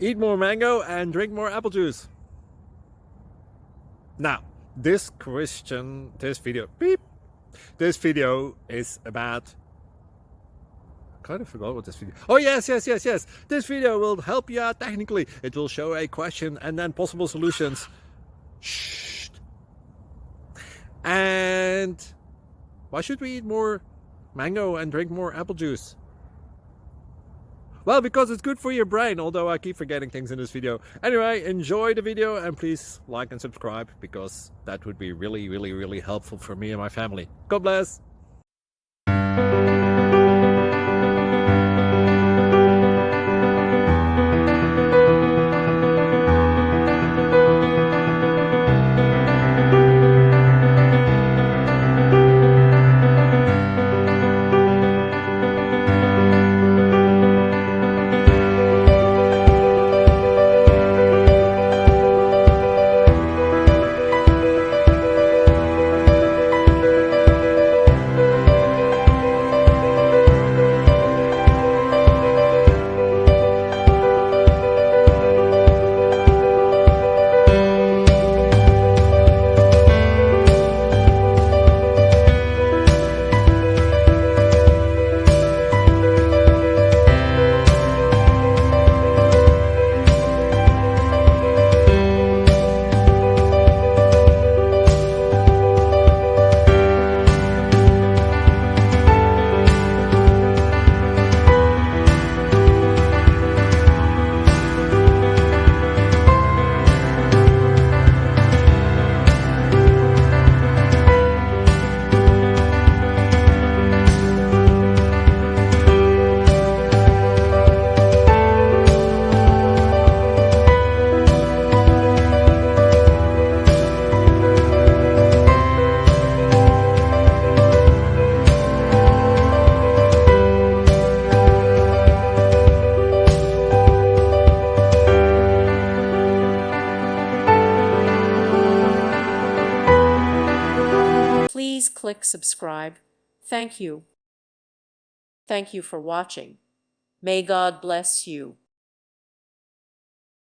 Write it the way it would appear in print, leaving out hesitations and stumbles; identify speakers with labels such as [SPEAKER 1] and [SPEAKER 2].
[SPEAKER 1] eat more mango and drink more apple juice. Now, this video is about, I kind of forgot what this video. Oh yes. This video will help you out technically. It will show a question and then possible solutions. Shh. And why should we eat more mango and drink more apple juice? Well, because it's good for your brain, although I keep forgetting things in this video. Anyway, enjoy the video and please like and subscribe, because that would be really helpful for me and my family. God bless!
[SPEAKER 2] Please click subscribe. Thank you. Thank you for watching. May God bless you.